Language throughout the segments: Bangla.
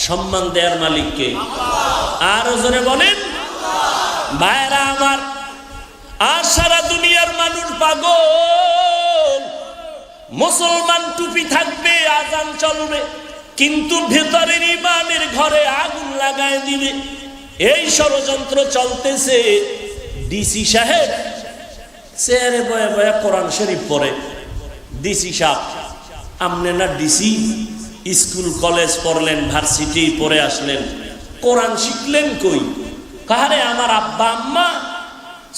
সম্মান দেওয়ার মালিককে? আর জোরে বলেন। ভাইরা আমার, আর সারা দুনিয়ার মানুষ পাগল, মুসলমান টুপি থাকবে, আজান চলবে, কিন্তু ভেতরের ইমানের ঘরে আগুন লাগায় দিবে। এই ষড়যন্ত্র চলতেছে। ডিসি সাহেব চেয়ারে বয়ে বয়ে কোরআন শরীফ পড়ে। ডিসি সাহেব, আপনি না ডিসি, স্কুল কলেজ পড়লেন, ভার্সিটি পড়ে আসলেন, কোরআন শিখলেন কই? কারে আমার আব্বা আম্মা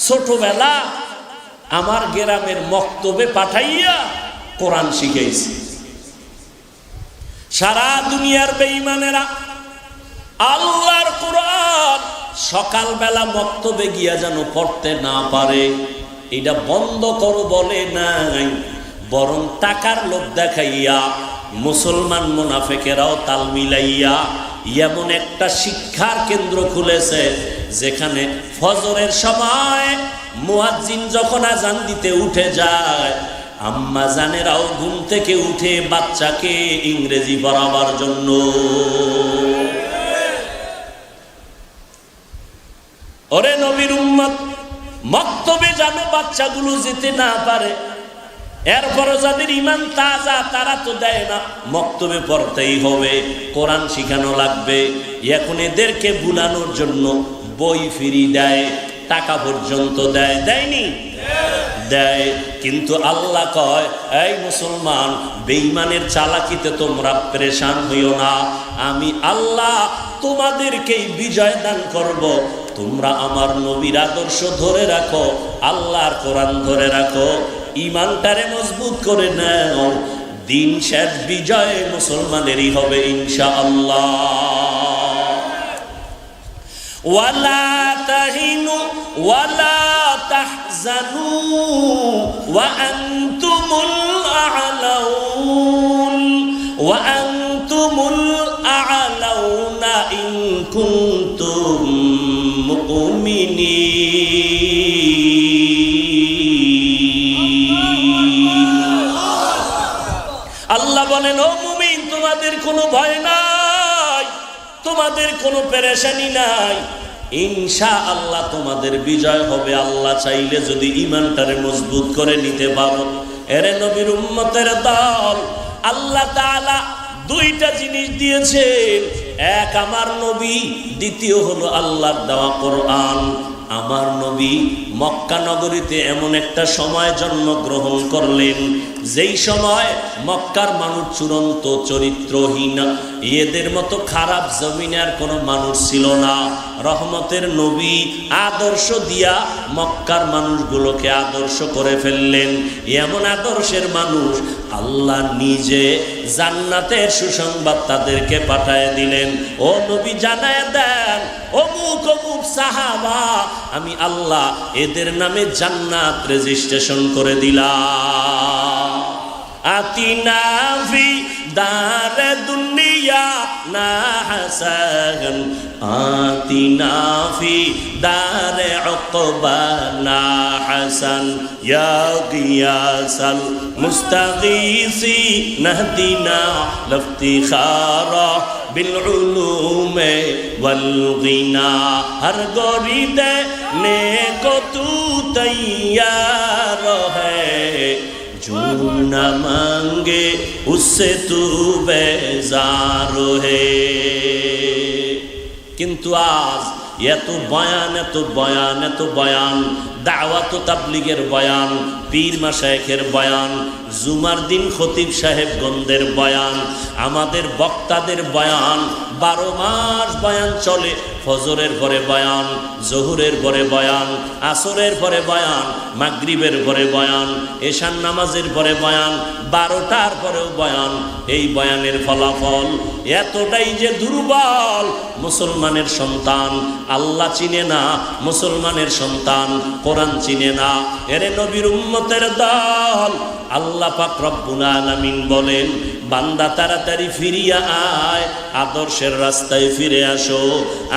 ছোটবেলা আমার গ্রামের মক্তবে পাঠাইয়া কোরআন শিখাইছে। সারা দুনিয়ার বেঈমানেরা আল্লাহর কোরআন সকালবেলা মক্তবে গিয়া যেন পড়তে না পারে, এটা বন্ধ করো বলে নাই, বরং টাকার লোভ দেখাইয়া মুসলমান মুনাফিকেরাও তাল মিলাইয়া এমন একটা শিক্ষার কেন্দ্র খুলেছে যেখানে ফজরের সময় মুয়াজ্জিন যখন আজান দিতে উঠে যায়, আম্মা জানেরাও ঘুম থেকে উঠে বাচ্চাকে ইংরেজি পড়াবার জন্য। ওরে নবীর উম্মত, মক্তবে যেন বাচ্চাগুলো যেতে না পারে, এরপরও যাদের ইমান তাজা তারা তো দেয় না, মক্তবে পড়তেই হবে, কোরআন শিখানো লাগবে। এখন এদেরকে ভুলানোর জন্য বই ফ্রি দেয়, টাকা পর্যন্ত দেয়, দেয়নি? দেয়। কিন্তু আল্লাহ কয়, এই মুসলমান, বেঈমানের চালাকিতে তোমরা পেরেশান হইও না, আমি আল্লাহ তোমাদেরকেই বিজয় দান করব। তোমরা আমার নবীর আদর্শ ধরে রাখো, আল্লাহর কোরআন ধরে রাখো, ইমানটারে মজবুত করে নাও, দিন শেষ বিজয় মুসলমানেরই হবে ইনশাআল্লাহ। ওয়ালা তাহিনু ওয়ালা তাহজানু ওয়া আনতুমুল আ'লাউন ওয়া আনতুমুল আ'লাউনা ইন কুনতুম মুমিনিন। আল্লাহ বলেন, ও মুমিন, তোমাদের কোনো ভয় নাই, তোমাদের কোনো পেরেশানি নাই, ইনশাআল্লাহ তোমাদের বিজয় হবে, আল্লাহ চাইলে যদি ইমানটারে মজবুত করে নিতে পারো। এরে নবীর উম্মতের দল, আল্লাহ তাআলা দুইটা জিনিস দিয়েছেন, এক আমার নবী, দ্বিতীয় হলো আল্লাহর দেওয়া কোরআন। আমার নবী মক্কা নগরীতে এমন একটা সময় জন্মগ্রহণ করলেন যেই সময় মক্কার মানুষ চূড়ান্ত চরিত্রহীন, এদের মতো খারাপ জমিনে আর কোনো মানুষ ছিল না। রহমতের নবী আদর্শ দিয়া মক্কার মানুষগুলোকে আদর্শ করে ফেললেন। এমন আদর্শের মানুষ আল্লাহ নিজে জান্নাতের সুসংবাদ তাদেরকে পাঠায় দিলেন। ও নবী, জানায় দেন, অমুক অমুক সাহাবা, আমি আল্লাহ এদের নামে জান্নাত রেজিস্ট্রেশন করে দিলাম। আতিনা ফি দারে দুনিয়া না হাসান, আতিনা ফি দারে উকবা না হাসান, ইয়া গিয়াসাল মুস্তাগীসি নাহদিনা লফতিখারা বিল উলুমে ওয়াল গিনা। হর গরিদে নেকো তু তৈয়ার হ্যায়, जो न मांगे उससे तू बेजार है। কিন্তু আজ এত বয়ান, এত বয়ান, এত বয়ান, দাওয়াত ও তাবলীগের বয়ান, পীর মাশায়েখের বয়ান, জুমার দিন খতিব সাহেবগণদের বয়ান, আমাদের বক্তাদের বয়ান, 12 মাস বয়ান চলে। ফজরের পরে বয়ান, জোহরের পরে বয়ান, আসরের পরে বয়ান, মাগরিবের পরে বয়ান, এশার নামাজের পরে বয়ান, 12টার পরেও বয়ান। এই বয়ানের ফলাফল এতটাই যে দুর্বল, মুসলমানের সন্তান আল্লাহ চিনে না, মুসলমানের সন্তান কোরআন চিনে না। এরে নবীর উম্মতের দল, আল্লাহ পাক রব্বুল আলামিন বলেন, বান্দা তাড়াতাড়ি ফিরিয়া আয়, আদর্শের রাস্তায় ফিরে আসো,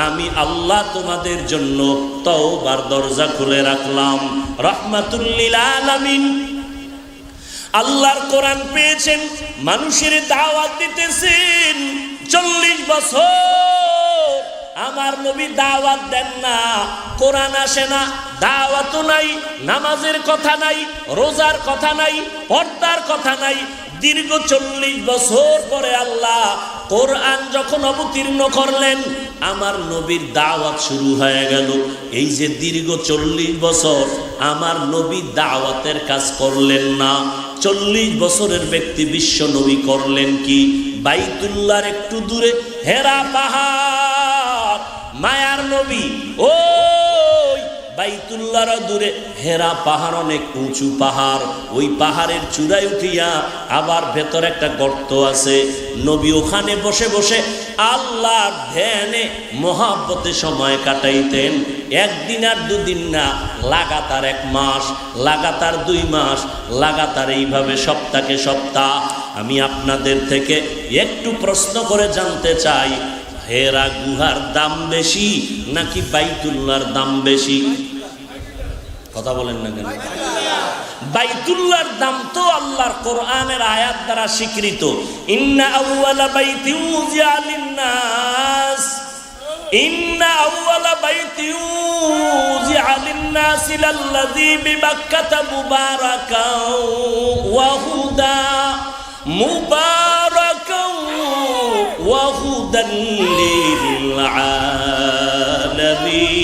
আমি আল্লাহ তোমাদের জন্য তওবার দরজা খুলে রাখলাম। রাহমাতুল লিল আলামিন আল্লাহর কোরআন পেয়েছেন, মানুষের দাওয়াত দিতেছেন, 40 বছর আমার নবী দাওয়াত দেন না, কোরআন আসে না, দাওয়াতও নাই, নামাজের কথা নাই, রোজার কথা নাই, পর্দার কথা নাই। দীর্ঘ 40 বছর পরে আল্লাহ কোরআন যখন অবতীর্ণ করলেন, আমার নবীর দাওয়াত শুরু হয়ে গেল। এই যে দীর্ঘ 40 বছর আমার নবী দাওয়াতের কাজ করলেন না, 40 বছরের ব্যক্তি বিশ্ব নবী করলেন কি? বাইতুল্লাহর একটু দূরে হেরা পাহাড়, মায়ার নবী ওই বাইতুল্লাহর দূরে হেরা পাহাড়, অনেক উঁচু পাহাড়। ওই পাহাড়ের চূড়ায় উঠিয়া আবার ভেতর একটা গর্ত আছে। নবী ওখানে বসে বসে আল্লাহর ধ্যানে মহাব্বতে সময় কাটাইতেন। একদিন আর দুদিন না, লাগাতার 1 মাস, লাগাতার 2 মাস, লাগাতার এইভাবে সপ্তাহে সপ্তাহ। আমি আপনাদের থেকে একটু প্রশ্ন করে জানতে চাই, হেরা গুহার দাম বেশি নাকি বাইতুল্লাহর দাম বেশি? কথা বলেন না কেন? বাইতুল্লাহর দাম তো আল্লাহর কোরআনের আয়াত দ্বারা স্বীকৃত। ইন্না আউওয়ালা বাইতিন উযিআ লিন-নাস, ইন্না আউওয়ালা বাইতিন উযিআ লিন-নাস লাল্লাযী বিবাক্কাতা মুবারাকাও ওয়া হুদা, মুবারাকাও ওয়া হুদান লিল আলামিন।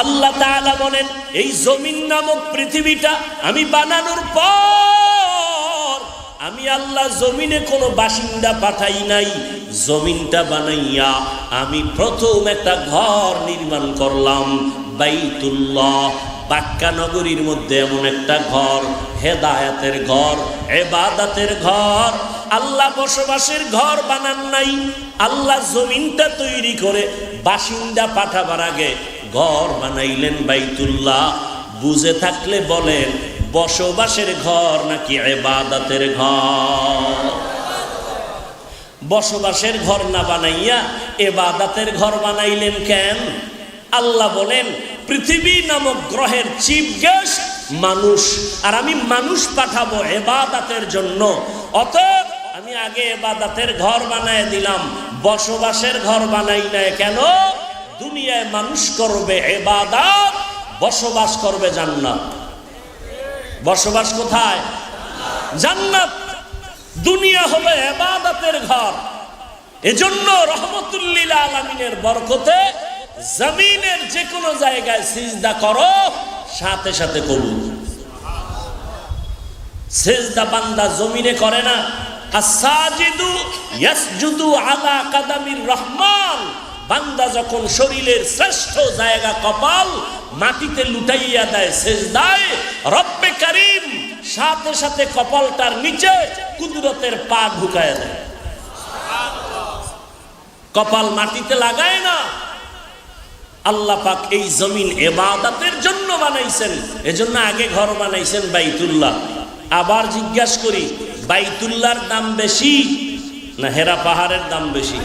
আল্লাহ তাআলা বলেন, এই জমিন নামক পৃথিবীটা আমি বানানোর পর আমি আল্লাহ জমিনে কোনো বাসিন্দা পাঠাই নাই। জমিনটা বানাইয়া আমি প্রথম একটা ঘর নির্মাণ করলাম, বাইতুল্লাহ। বাক্কা নগরীর মধ্যে এমন একটা ঘর, হেদায়েতের ঘর, ইবাদতের ঘর। আল্লাহ বসবাসের ঘর বানান নাই, আল্লাহ জমিনটা তৈরি করে বাসিন্দা পাঠাবার আগে ঘর বানাইলেন বাইতুল্লাহ। বুঝে থাকলে বলেন, বসবাসের ঘর নাকি ইবাদতের ঘর? বসবাসের ঘর না বানাইয়া ইবাদতের ঘর বানাইলেন কেন? আল্লাহ বলেন, পৃথিবী নামক গ্রহের চিফ গেস্ট মানুষ, আর আমি মানুষ পাঠাবো ইবাদতের জন্য। অতএব আমি আগে ইবাদতের ঘর বানায় দিলাম, বসবাসের ঘর বানাই না। কেন? দুনিয়ায় মানুষ করবে ইবাদত, বসবাস করবে জান্নাত। বসবাস কোথায়? জান্নাত। দুনিয়া হবে ইবাদতের ঘর। এজন্য রহমতুল লিল আলামিনের বরকতে জমিনের যে কোনো জায়গায় সিজদা করো, সাথে সাথে কবুল। সিজদা বান্দা জমিনে করে না। আস-সাজিদু ইয়াসজুদু আলা কাদামির রহমান। বান্দা যখন শরীরের শ্রেষ্ঠ জায়গা কপাল মাটিতে লুটাইয়া দেয় সিজদায়, রব্বে কারীম সাথে সাথে কপালটার নিচে কুদরতের পা ঢুকায় দেয়। কপাল মাটিতে লাগায় না। আল্লাহ পাক এই জমিন ইবাদতের জন্য বানাইছেন, এজন্য আগে ঘর বানাইছেন বাইতুল্লাহ। আবার জিজ্ঞাসা করি, বাইতুল্লাহর দাম বেশি না হেরা পাহাড়ের দাম বেশি?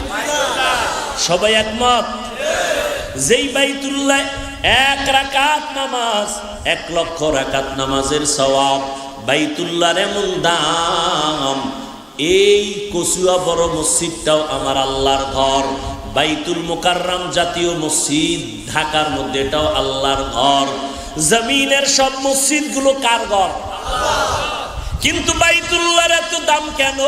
সবাই একমত? যেই বাইতুল্লাহ 1 রাকাত নামাজ, 1 লক্ষ রাকাত নামাজের সওয়াব। বাইতুল্লাহর এমন দাম, এই কচুয়া বড় মসজিদটাও আমার আল্লাহর ঘর। বাইতুল মুকাররম জাতীয় মসজিদ ঢাকার মধ্যে, এটাও আল্লাহর ঘর। জমিনের সব মসজিদগুলো কার ঘর? কিন্তু বাইতুল্লাহর এত দাম কেন?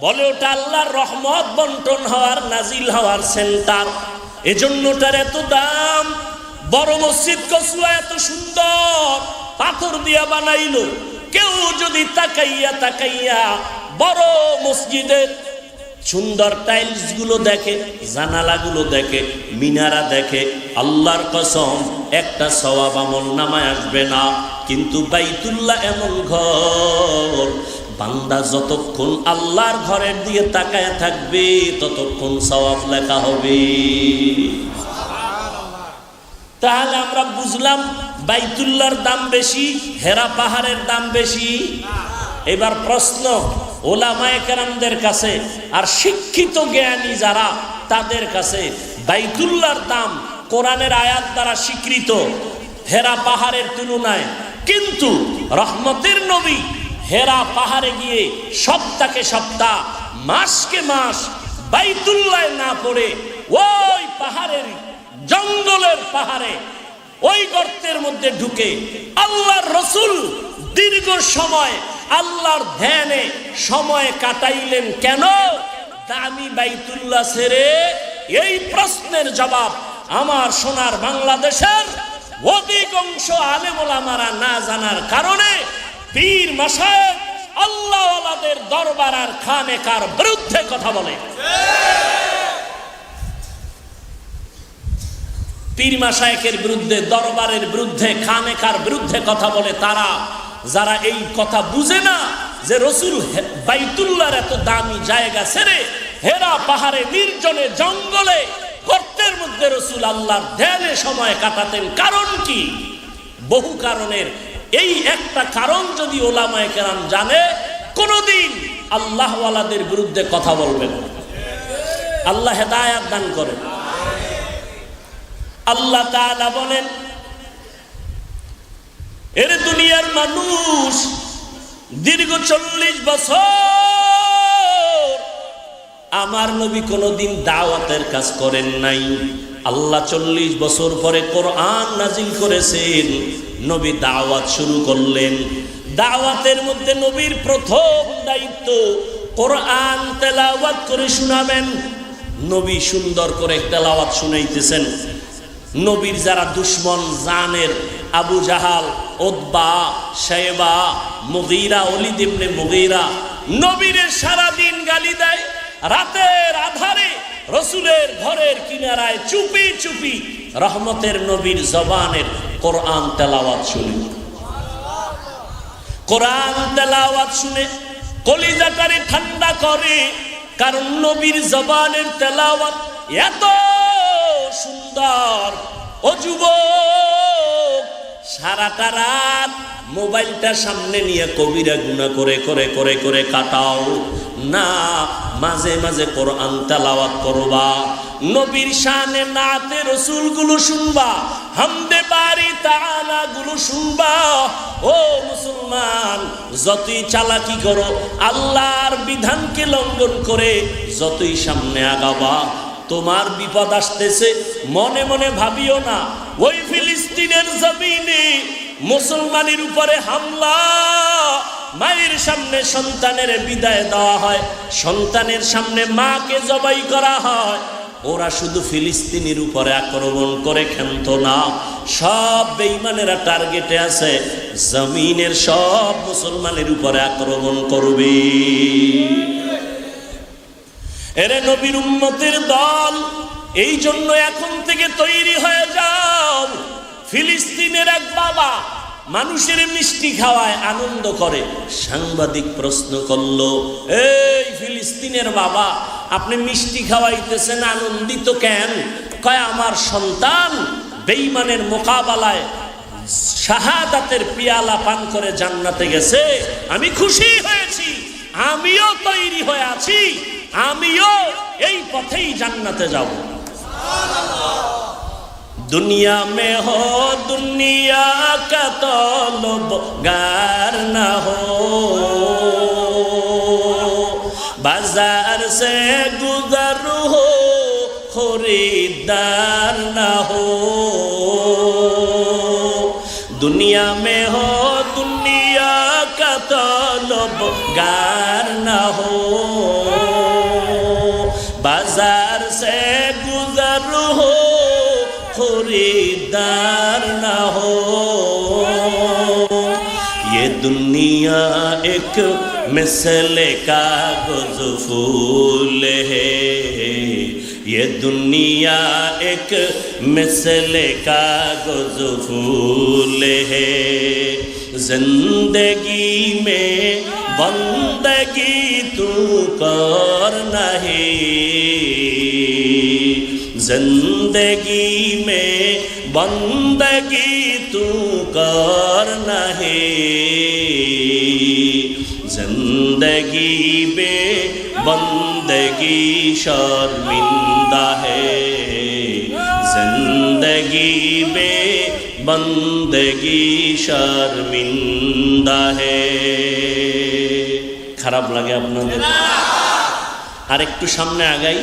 বলে ওটা আল্লাহর রহমত বন্টন হওয়ার, নাজিল হওয়ার সেন্টার, এজন্য ওটার এত দাম। বড় মসজিদ কচুয়া এত সুন্দর, পাথর দিয়া বানাইলো। কেউ যদি তাকাইয়া তাকাইয়া বড় মসজিদের সুন্দর টাইলস গুলো দেখে, জানালাগুলো দেখে, মিনারা দেখে, আল্লাহর কসম একটা সওয়াব আমল নামায় আসবে না। কিন্তু বাইতুল্লাহ এমন ঘর, বান্দা যতক্ষণ আল্লাহর ঘরের দিকে তাকায় থাকবে ততক্ষণ সওয়াব লেখা হবে। তাহলে আমরা বুঝলাম বাইতুল্লাহর দাম বেশি, হেরা পাহাড়ের দাম বেশি। এবার প্রশ্ন ওলামায়ে কেরামদের কাছে আর শিক্ষিত জ্ঞানী যারা, তাদের কাছে বাইতুল্লাহর দাম কোরআনের আয়াত দ্বারা স্বীকৃত হেরা পাহাড়ের তুলনায় কিন্তু রহমতের নবী হেরা পাহাড়ে গিয়ে সপ্তাহকে সপ্তাহ, মাসকে মাস বাইতুল্লাহ না পড়ে ওই পাহাড়ের জঙ্গলের পাহাড়ে ওই গর্তের মধ্যে ঢুকে আল্লাহর রসুল দীর্ঘ সময় আল্লাহর ধ্যানে সময় কাটাইলেন কেন? দামি বাইতুল্লাহ ছেড়ে। এই প্রশ্নের জবাব আমার সোনার বাংলাদেশের অধিকাংশ আলেম ওলামারা না জানার কারণে পীর মাশায়েখ আল্লাহওয়ালাদের দরবার আর খানেকার বিরুদ্ধে কথা বলে। পীর মাশায়েখের বিরুদ্ধে, দরবারের বিরুদ্ধে, খানেকার বিরুদ্ধে কথা বলে তারা, যারা এই কথা বুঝে না যে রসুল বাইতুল্লাহর এত দামি জায়গা ছেড়ে হেরা পাহাড়ে নির্জনে জঙ্গলে গর্তের মধ্যে রসুল আল্লাহর ধ্যানে সময় কাটাতেন। কারণ কি? বহু কারণের এই একটা কারণ যদি ওলামায়ে কেরাম জানে, কোনদিন আল্লাহওয়ালাদের বিরুদ্ধে কথা বলবেন। আল্লাহ হেদায়েত দান করেন। আল্লাহ তাআলা বলেন, এর দুনিয়ার মানুষ দীর্ঘ 40 বছর আমার নবী কোনদিন দাওয়াতের কাজ করেন নাই। আল্লাহ 40 বছর পরে কোরআন নাজিল করেছেন, নবী দাওয়াত শুরু করলেন। দাওয়াতের মধ্যে নবীর প্রথম দায়িত্ব কোরআন তেলাওয়াত করে শোনাবেন। নবী সুন্দর করে তেলাওয়াত শুনাইতেছেন। নবীর যারা দুশ্মন জানের, আবু জাহাল, উতবা, শাইবা, মুগীরা, ওলীদ ইবনে মুগীরা নবীর সারা দিন গালি দেয়। রাতের আধারে রসুলের ঘরের কিনারায় চুপি চুপি রহমতের নবীর জবানের কোরআন তেলাওয়াত শুনে। কোরআন তেলাওয়াত শুনে কলিজাটারে ঠান্ডা করে, কারণ নবীর জবানের তেলাওয়াত এত সুন্দর। ও যুবক, সারাটা রাত মোবাইলটা সামনে নিয়ে কবিরা গুনাহ করে করে করে করে কাটাও না, মাঝে মাঝে কোরআন তেলাওয়াত করবা। নবীর শানে নাতে রসুল গুলো শুনবা, হামদে বারি তাআলা গুলো শুনবা। ও মুসলমান, যতই চালাকি করো, আল্লাহর বিধানকে লঙ্ঘন করে যতই সামনে আগাবা, তোমার বিপদ আসতেছে। মনে মনে ভাবিও না ওই ফিলিস্তিনের জমিনে মুসলমানের উপরে হামলা, মায়ের সামনে সন্তানের বিদায় দেওয়া হয়, সন্তানের সামনে মাকে জবাই করা হয়। ওরা শুধু ফিলিস্তিনের উপরে আক্রমণ করে ক্ষান্ত না, সব বেঈমানেরা টার্গেটে আছে, জমিনের সব মুসলমানের উপরে আক্রমণ করবে। এরে নবীর উম্মতের দল, এই জন্য এখন থেকে তৈরি হয়ে যাও। ফিলিস্তিনের এক বাবা মানুষের মিষ্টি খাওয়ায় আনন্দ করে। সাংবাদিক প্রশ্ন করলো, এই ফিলিস্তিনের বাবা, আপনি মিষ্টি খাওয়াইতেছেন, আনন্দিত কেন? কয়, আমার সন্তান বেঈমানের মোকাবেলায় শাহাদাতের পিয়ালা পান করে জান্নাতে গেছে, আমি খুশি হয়েছি, আমিও তৈরি হয়ে আছি, আমিও এই পথেই জান্নাতে যাব। दुनिया में हो दुनिया का तलबगार न हो, बाजार से गुजर हो खरीदार न हो। दुनिया में हो दुनिया का तलबगार न हो, बाजार से गुजर हो खरीदार न हो। ये दुनिया एक मिसले कागज फूल है, ये दुनिया एक मिसले कागज फूल है। जिंदगी में बंदगी तू कर नहीं, जिंदगी में बंदगी तू कर नहीं, जिंदगी में बंदगी शर्मिंदा है, जिंदगी में बंदगी शर्मिंदा है। খারাপ লাগে আপনাদের? আর একটু সামনে আগাই,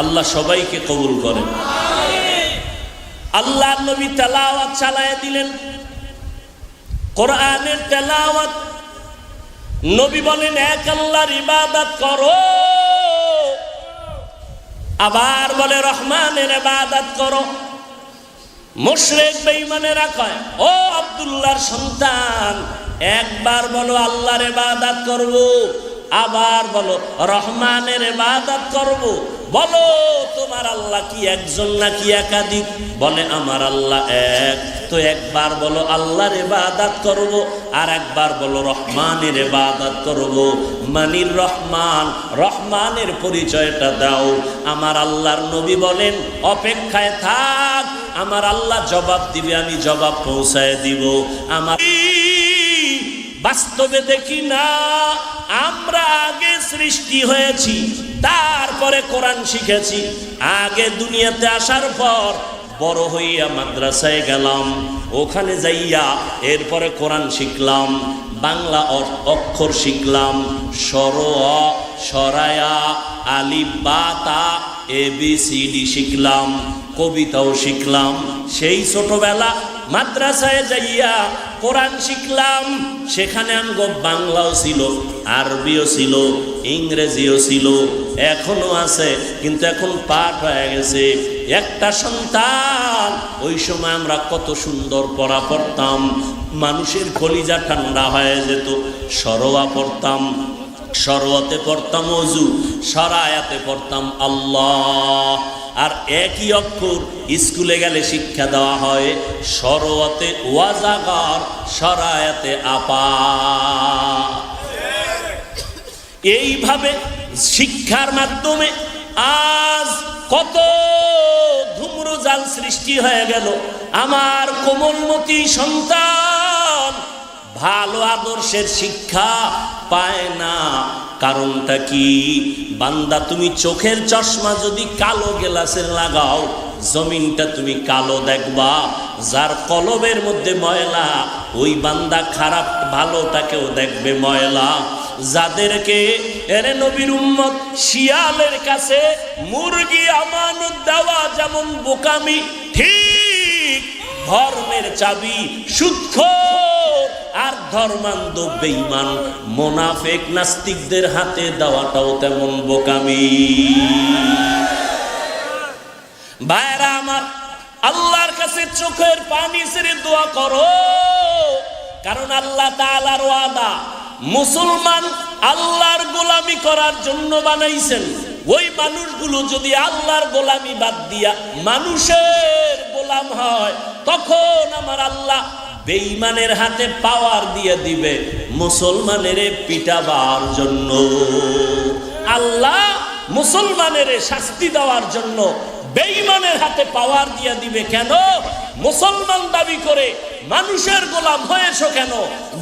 আল্লাহ সবাইকে কবুল করেন। আল্লাহর নবী তেলাওয়াত চালায় দিলেন, কোরআনের তেলাওয়াত। নবী বলেন এক আল্লাহর ইবাদত করো, আবার বলে রহমানের ইবাদত করো। মুশরিক বেঈমানেরা কয়, ও আব্দুল্লাহর সন্তান, একবার বলো আল্লাহর ইবাদত করব, আবার বলো রহমানের ইবাদত করব। বলো তোমার আল্লাহ কি একজন নাকি একাধিক? বলে আমার আল্লাহ এক। তো একবার বলো আল্লাহর ইবাদত করব, আর একবার বলো রহমানের ইবাদত করব। মানির রহমান, রহমানের পরিচয়টা দাও। আমার আল্লাহর নবী বলেন অপেক্ষায় থাক, আমার আল্লাহ জবাব দিবে, আমি জবাব পৌঁছায় দিব। আমার বাস্তবে দেখি না, আমরা আগে সৃষ্টি হয়েছি, তারপরে কোরআন শিখেছি। আগে দুনিয়াতে আসার পর বড় হইয়া মাদ্রাসায় গেলাম, ওখানে যাইয়া এরপরে কোরআন শিখলাম, বাংলা অক্ষর শিখলাম, সর সরায়া আলিফ বা তা ABCD শিখলাম, কবিতাও শিখলাম। সেই ছোটবেলা মাদ্রাসায় যাইয়া কোরআন শিখলাম, সেখানে আমগো বাংলাও ছিল, আরবিও ছিল, ইংরেজিও ছিল, এখনো আছে, কিন্তু এখন পাঠ হয়ে গেছে। একটা সন্তান, ওই সময় আমরা কত সুন্দর পড়া পড়তাম, মানুষের কলিজা ঠান্ডা হয়ে যেত। সরোয়া পড়তাম, সরওয়াতে পড়তাম ওযু, সরায়াতে পড়তাম আল্লাহ। আর একই অক্ষর স্কুলে গেলে শিক্ষা দেওয়া হয়, সরওয়াতে ওয়াজাগার, সরায়াতে আপা। এইভাবে শিক্ষার মাধ্যমে আজ কত ধূম্রজাল সৃষ্টি হয়ে গেল। আমার কোমলমতি সন্তান ভালো আদর্শের শিক্ষা পায় না। কারণটা কি? বান্দা, তুমি চোখের চশমা যদি কালো গ্লাসের লাগাও, জমিনটা তুমি কালো দেখবা। যার কলবের মধ্যে ময়লা, ওই বান্দা খারাপ ভালোটাকেও দেখবে ময়লা। যাদেরকে এরে নবীর উম্মত শিয়ালের কাছে মুরগি আমানত দেওয়া যেমন বোকামি, ঠিক ধর্মের চাবি সুদখোর আর ধর্মান্ধ বেঈমান মুনাফিক নাস্তিকদের হাতে দেওয়াটাও তেমন বোকামি। ভাইরা আমার, আল্লাহর কাছে চোখের পানি ছেড়ে দোয়া করো, কারণ আল্লাহ তাআলার ওয়াদা, মুসলমান আল্লাহর গোলামি করার জন্য বানাইছেন। ওই মানুষগুলো যদি আল্লাহর গোলামি বাদ দিয়া মানুষের গোলাম হয়, তখন আমার আল্লাহ বেঈমানের হাতে পাওয়ার দিয়ে দিবে মুসলমানের পিটাবার জন্য। আল্লাহ মুসলমানের শাস্তি দেওয়ার জন্য বেঈমানের হাতে পাওয়ার দিয়ে দিবে। কেন? মুসলমান দাবি করে মানুষের গোলাম হয়েছো কেন?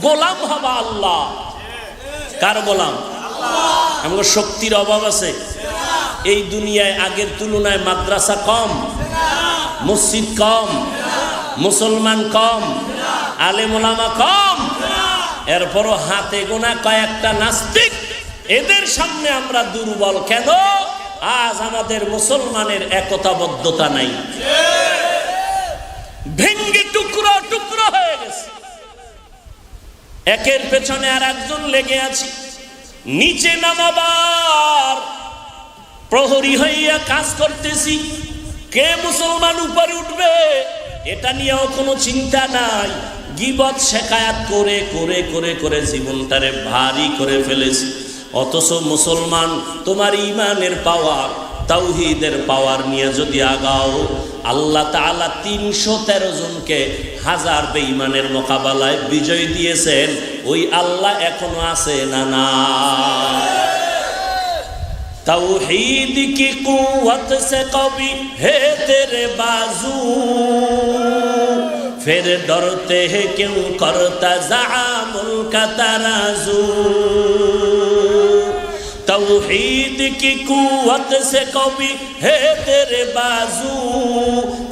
গোলাম হবা আল্লাহ। কার গোলাম? আমাদের শক্তির অভাব আছে এই দুনিয়ায়। আগের তুলনায় মাদ্রাসা কম, মসজিদ কম, মুসলমান কম, আলেম ওলামা কম, এরপরও হাতে গোনা কয়েকটা নাস্তিক। এদের সামনে আমরা দুর্বল। কেন? আজ আমাদের মুসলমানের একতাবদ্ধতা নাই, ভেঙ্গে টুকরো টুকরো হয়ে গেছে। একের পেছনে আর একজন লেগে আছি। নিচে নামাবার প্রহরী হইয়া কাজ করতেছি, কে মুসলমান উপরে উঠবে এটা নিয়েও কোনো চিন্তা নাই। গীবত শেখায়াত করে করে করে করে জীবনটারে ভারী করে ফেলেছি। অথচ মুসলমান, তোমার ঈমানের পাওয়ার, তাওহীদের পাওয়ার নিয়ে যদি আগাও, আল্লাহ তাআলা ৩১৩ জনকে হাজার বেঈমানের মোকাবেলায় বিজয় দিয়েছেন। ওই আল্লাহ এখনো আছে না? না। तौहीद की कुव्वत से कभी है तेरे बाजू, फिर डरते हैं क्यों करता ज़आमुल का तराजू। तौहीद की कुव्वत से कभी है तेरे बाजू,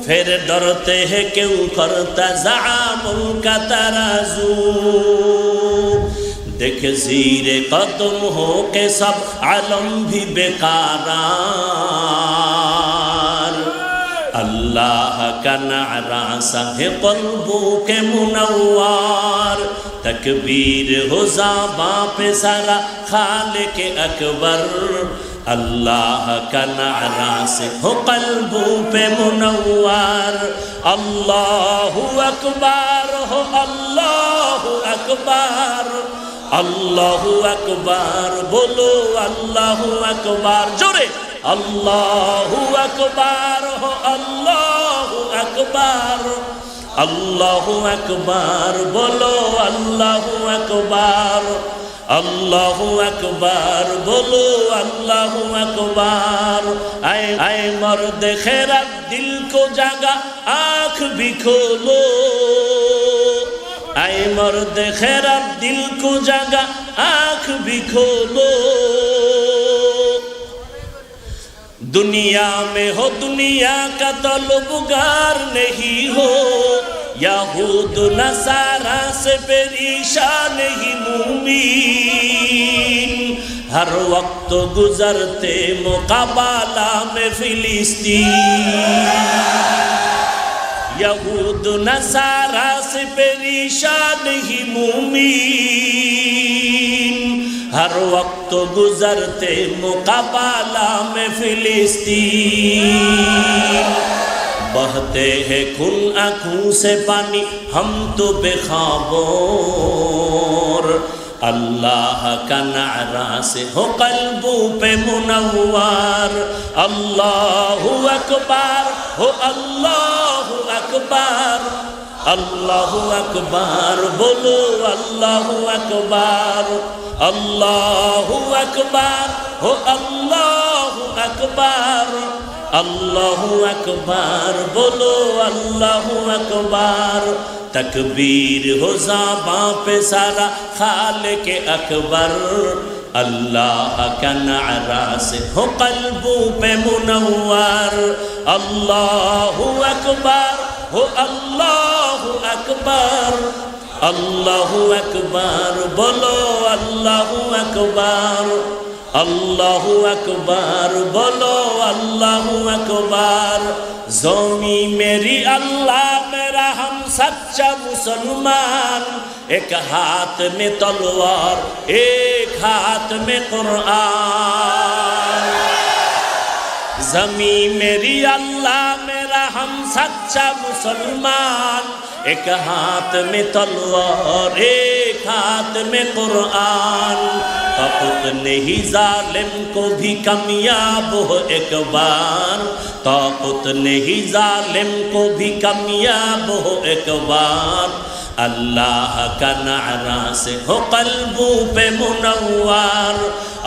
फिर डरते हैं क्यों करता ज़ामुल का तराजू। देख ज़ीरे कदम हो के सब आलम भी बेकारार। अल्लाह का नारा साहे क़ल्बों के मुनव्वार। तकबीर हो ज़बां पे सारा खालिक अकबर। अल्लाह का नारा से हो क़ल्बों पे मुनव्वार। अल्लाहु अकबर हो अल्लाहु अकबर। अल्लाहु अकबर बोलो अल्लाहु अकबर जोरे। अल्लाहु अकबर हो अल्लाहु अकबर। अल्लाहु अकबर बोलो अल्लाहु अकबर। अल्लाहु अकबर बोलो अल्लाहु अकबर। आए मर्द खैरत दिल को जागा आँख भी खोलो। आए मर्द खैरत दिल को जागा आँख भी खोलो। दुनिया में हो दुनिया का तलबगार नहीं हो। यहूद नसारा से परेशान ही मुमीन। हर वक्त गुजरते मुकाबला में फिलिस्तीन। यहूद नसारा से परेशान ही मुमीन। हर वक्त गुजरते मुकाबला में फिलिस्तीन। बहते हैं खून आँखों से पानी हम तो बेखबर। अल्लाह का नारा से हो क़ल्बों पे मुनव्वार। अल्लाहु अकबर हो अल्लाहु अकबर। अल्लाहु अकबर बोलो अल्लाहु अकबर। अल्लाहु अकबर हो अल्लाहु अकबर। अल्लाहु अकबर बोलो अल्लाहु अकबर। तकबीर हो ज़बां पे सारा खालिक अकबर। अल्लाह का नारा से हो क़ल्बों पे मुनव्वार। अल्लाहु अकबर हो अल्लाहु अकबर। अल्लाहु अकबर बोलो अल्लाहु अकबर। अल्लाहु अकबर बोलो अल्लाहु अकबर। ज़ोमी मेरी अल्लाह मेरा हम सच्चा मुसलमान। एक हाथ में तलवार एक हाथ में कुरान। ज़मी मेरी अल्लाह मेरा हम सच्चा मुसलमान। एक हाथ में तलवार एक हाथ में कुरान। ताक़त नहीं जालिम को भी कामयाब हो एक बार। ताक़त नहीं जालिम को भी कामयाब हो एक बार। अल्लाह का नारा से हो क़ल्बों पे मुनव्वार।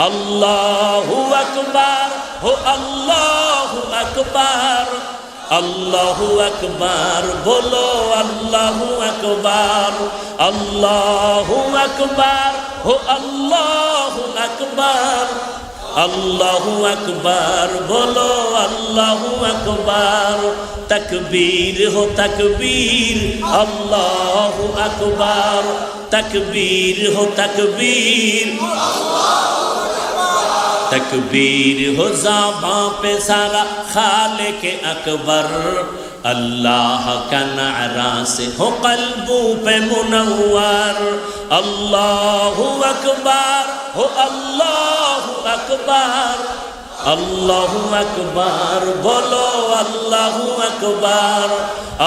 अल्लाहु अकबर हो अल्लाहु अकबर। अल्लाहु अकबर बोलो अल्लाहु अकबर। अल्लाहु अकबर हो अल्लाहु अकबर। अल्लाहु अकबर बोलो अल्लाहु अकबर। तकबीर हो तकबीर अल्लाहु अकबर। तकबीर हो तकबीर। तकबीर हो ज़बां पे सारा खालिक अकबर। अल्लाह का नारा से हो क़ल्बों पे मुनव्वार। अल्लाहु अकबर हो अल्लाहु अकबर। अल्लाहु अकबर बोलो अल्लाहु अकबर।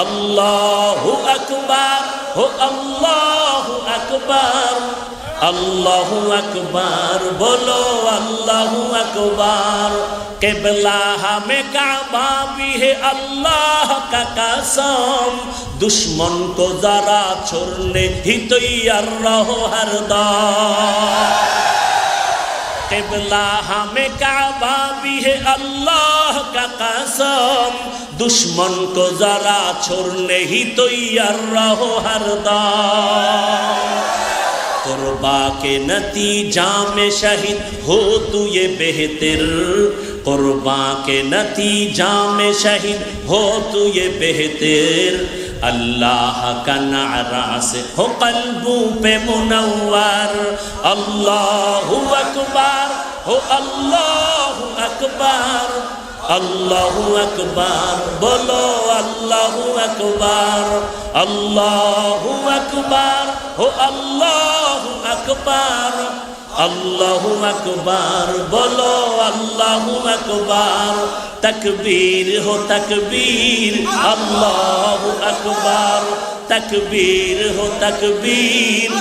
अल्लाहु अकबर हो अल्लाहु अकबर। अल्लाहु अकबर बोलो अल्लाहु अकबर। क़िबला हमें काबा भी है अल्लाह का कसम। दुश्मन को जरा छोड़ने ही तैयार रहो हरदम। क़िबला हमें काबा भी है अल्लाह का कसम। दुश्मन को जरा छोड़ने ही तैयार रहो हरदम। कुर्बा के नतीजा में शहीद हो तू ये बेहतर। कुर्बा के नतीजा में शहीद हो तू ये बेहतर अल्लाह का नारा से हो कल्बों पे मुनव्वर अल्लाहु अकबर हो अल्लाहु अकबर अल्लाहु अकबर बोलो अल्लाहु अकबर अल्लाहु अकबर हो अल्लाहु अकबर अल्लाहु अकबर बोलो अल्लाहु अकबर तकबीर हो तकबीर अल्लाहु अकबर तकबीर हो तकबीर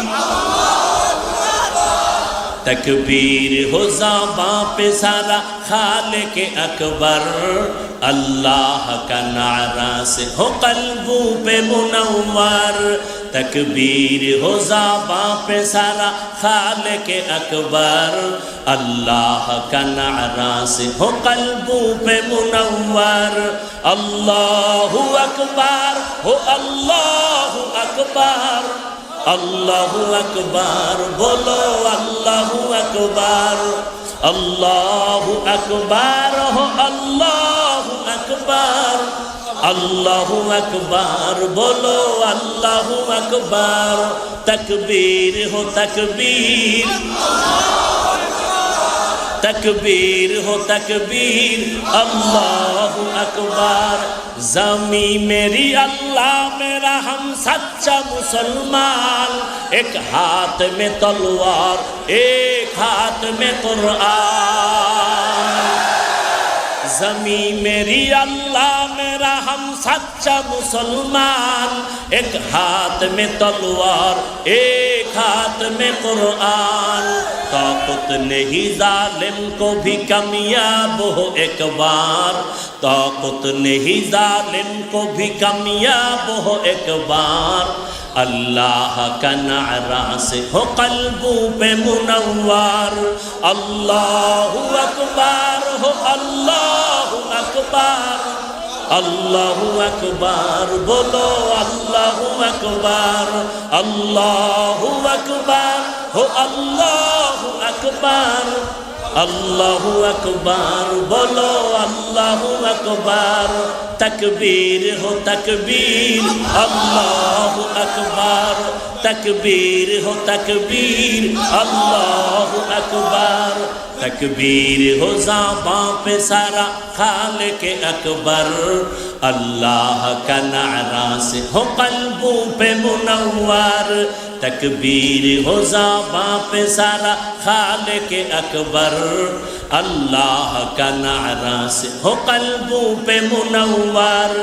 तकबीर हो ज़बां पे सारा खालिक अकबर अल्लाह का नारा से हो कल्बों पे मुनव्वर तकबीर हो ज़बां पे सारा खालिक अकबर अल्लाह का नारा से हो कल्बों पे मुनव्वर अल्लाहु अकबर हो अल्लाहु अकबर अल्लाहु अकबर बोलो अल्लाहु अकबर अल्लाहु अकबर हो अल्लाहु अकबर अल्लाहु अकबर बोलो अल्लाहु अकबर तकबीर हो तकबीर तकबीर हो तकबीर अल्लाहु अकबर ज़मी मेरी अल्लाह मेरा हम सच्चा मुसलमान एक हाथ में तलवार एक हाथ में कुरान ज़मी मेरी अल्लाह मेरा हम सच्चा मुसलमान एक हाथ में तलवार एक हाथ में कुरान ताकत नहीं जालिम को भी कामयाब हो एक बार ताकत नहीं जालिम को भी कामयाब हो एक बार अल्लाह का नारा से हो कल्बों पे मुनव्वर अल्लाहु अकबर हो अल्लाहु अकबर अल्लाहु अकबर बोलो अल्लाहु अकबर अल्लाहु अकबर हो अल्लाहु अकबर अल्लाहु अकबर बोलो अल्लाहु अकबर तकबीर हो तकबीर अल्लाहु अकबर तकबीर हो तकबीर अल्लाहु अकबर तकबीर हो ज़बां पे सारा खालिक अकबर अल्लाह का नारा से हो कल्बों पे मुनव्वर तकबीर हो ज़बां पे सारा खालिक अकबर अल्लाह का नारा से हो कल्बों पे मुनव्वर